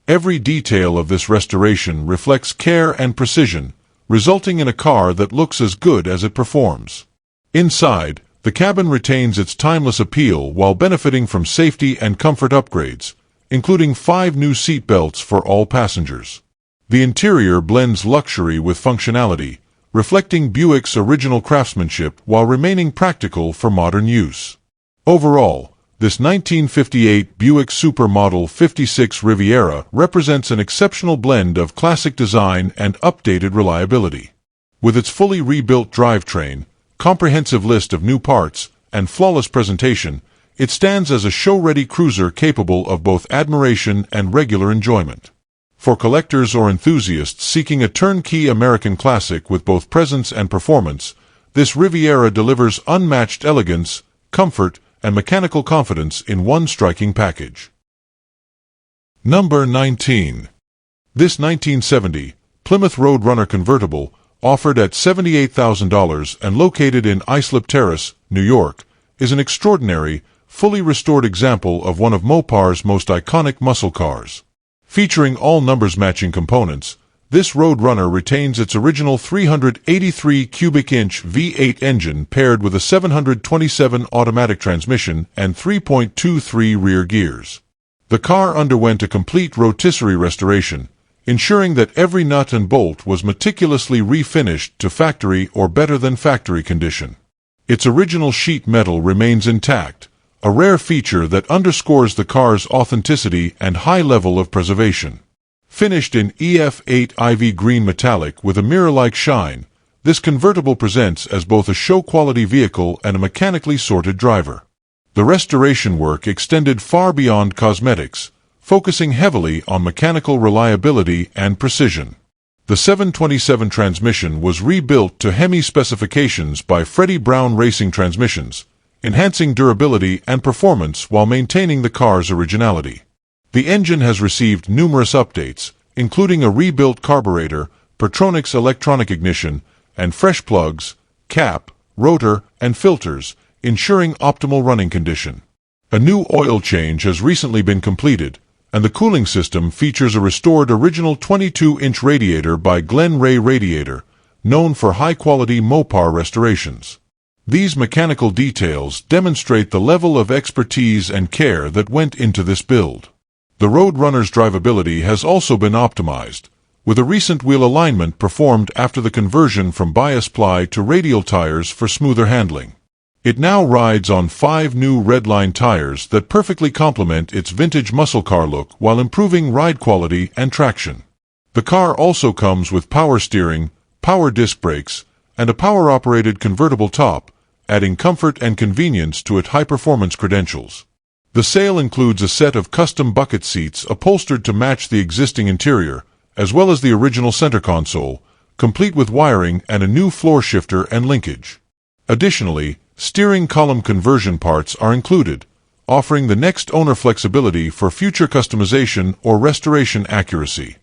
Every detail of this restoration reflects care and precision, resulting in a car that looks as good as it performs. Inside, the cabin retains its timeless appeal while benefiting from safety and comfort upgrades, including 5 new seat belts for all passengers. The interior blends luxury with functionality, reflecting Buick's original craftsmanship while remaining practical for modern use. Overall, this 1958 Buick Supermodel 56 Riviera represents an exceptional blend of classic design and updated reliability. With its fully rebuilt drivetrain, comprehensive list of new parts, and flawless presentation, it stands as a show-ready cruiser capable of both admiration and regular enjoyment. For collectors or enthusiasts seeking a turnkey American classic with both presence and performance, this Riviera delivers unmatched elegance, comfort, and mechanical confidence in one striking package. Number 19. This 1970 Plymouth Roadrunner convertible, offered at $78,000 and located in Islip Terrace, New York, is an extraordinary, fully restored example of one of Mopar's most iconic muscle cars. Featuring all numbers-matching components, this Roadrunner retains its original 383 cubic inch V8 engine paired with a 727 automatic transmission and 3.23 rear gears. The car underwent a complete rotisserie restoration, ensuring that every nut and bolt was meticulously refinished to factory or better than factory condition. Its original sheet metal remains intact, a rare feature that underscores the car's authenticity and high level of preservation. Finished in EF8 Ivy green metallic with a mirror-like shine, this convertible presents as both a show-quality vehicle and a mechanically sorted driver. The restoration work extended far beyond cosmetics, focusing heavily on mechanical reliability and precision. The 727 transmission was rebuilt to Hemi specifications by Freddie Brown Racing Transmissions, enhancing durability and performance while maintaining the car's originality. The engine has received numerous updates, including a rebuilt carburetor, Pertronix electronic ignition, and fresh plugs, cap, rotor, and filters, ensuring optimal running condition. A new oil change has recently been completed, and the cooling system features a restored original 22-inch radiator by Glen Ray Radiator, known for high-quality Mopar restorations. These mechanical details demonstrate the level of expertise and care that went into this build. The Roadrunner's drivability has also been optimized, with a recent wheel alignment performed after the conversion from bias ply to radial tires for smoother handling. It now rides on 5 new Redline tires that perfectly complement its vintage muscle car look while improving ride quality and traction. The car also comes with power steering, power disc brakes, and a power-operated convertible top, adding comfort and convenience to its high-performance credentials. The sale includes a set of custom bucket seats upholstered to match the existing interior, as well as the original center console, complete with wiring and a new floor shifter and linkage. Additionally, steering column conversion parts are included, offering the next owner flexibility for future customization or restoration accuracy.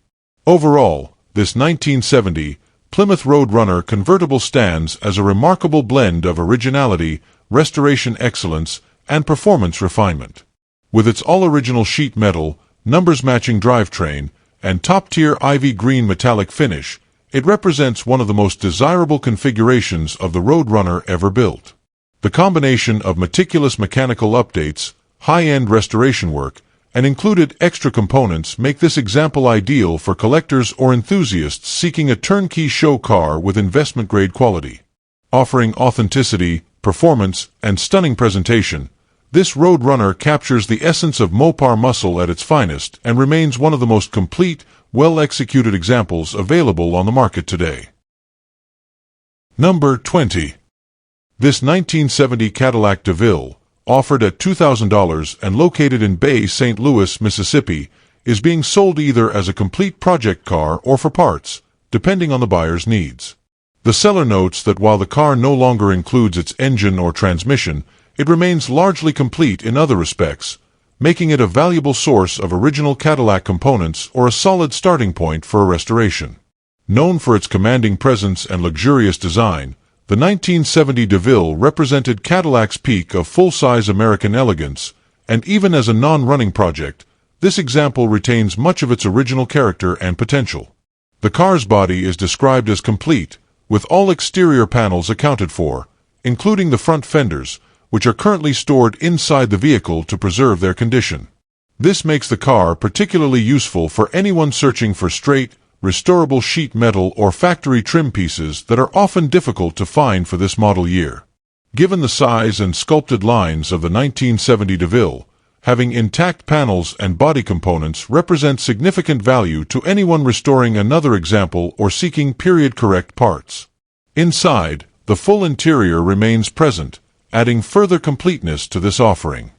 Overall, this 1970 Plymouth Roadrunner convertible stands as a remarkable blend of originality, restoration excellence, and performance refinement. With its all-original sheet metal, numbers-matching drivetrain, and top-tier ivy green metallic finish, it represents one of the most desirable configurations of the Roadrunner ever built. The combination of meticulous mechanical updates, high-end restoration work, and included extra components make this example ideal for collectors or enthusiasts seeking a turnkey show car with investment-grade quality. Offering authenticity, performance, and stunning presentation, this Roadrunner captures the essence of Mopar muscle at its finest and remains one of the most complete, well-executed examples available on the market today. Number 20. This 1970 Cadillac Deville, offered at $2,000 and located in Bay St. Louis, Mississippi, is being sold either as a complete project car or for parts, depending on the buyer's needs. The seller notes that while the car no longer includes its engine or transmission, it remains largely complete in other respects, making it a valuable source of original Cadillac components or a solid starting point for a restoration. Known for its commanding presence and luxurious design, the 1970 Deville represented Cadillac's peak of full-size American elegance, and even as a non-running project, this example retains much of its original character and potential. The car's body is described as complete, with all exterior panels accounted for, including the front fenders, which are currently stored inside the vehicle to preserve their condition. This makes the car particularly useful for anyone searching for straight, restorable sheet metal or factory trim pieces that are often difficult to find for this model year. Given the size and sculpted lines of the 1970 Deville, having intact panels and body components represents significant value to anyone restoring another example or seeking period-correct parts. Inside, the full interior remains present, adding further completeness to this offering.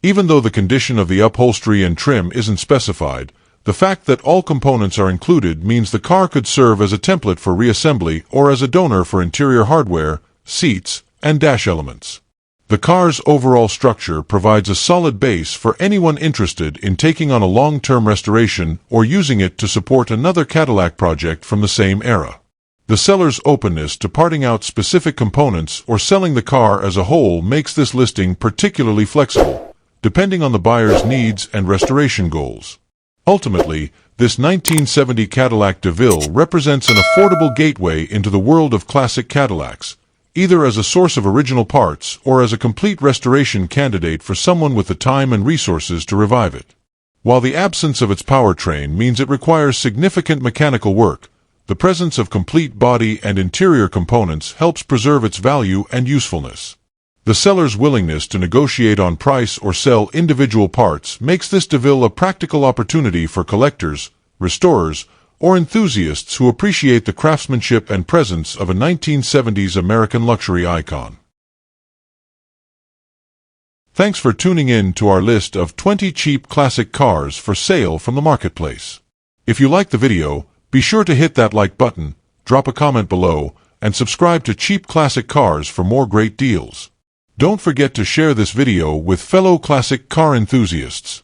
Even though the condition of the upholstery and trim isn't specified, the fact that all components are included means the car could serve as a template for reassembly or as a donor for interior hardware, seats, and dash elements. The car's overall structure provides a solid base for anyone interested in taking on a long-term restoration or using it to support another Cadillac project from the same era. The seller's openness to parting out specific components or selling the car as a whole makes this listing particularly flexible, depending on the buyer's needs and restoration goals. Ultimately, this 1970 Cadillac Deville represents an affordable gateway into the world of classic Cadillacs, either as a source of original parts or as a complete restoration candidate for someone with the time and resources to revive it. While the absence of its powertrain means it requires significant mechanical work, the presence of complete body and interior components helps preserve its value and usefulness. The seller's willingness to negotiate on price or sell individual parts makes this Deville a practical opportunity for collectors, restorers, or enthusiasts who appreciate the craftsmanship and presence of a 1970s American luxury icon. Thanks for tuning in to our list of 20 cheap classic cars for sale from the marketplace. If you liked the video, be sure to hit that like button, drop a comment below, and subscribe to Cheap Classic Cars for more great deals. Don't forget to share this video with fellow classic car enthusiasts.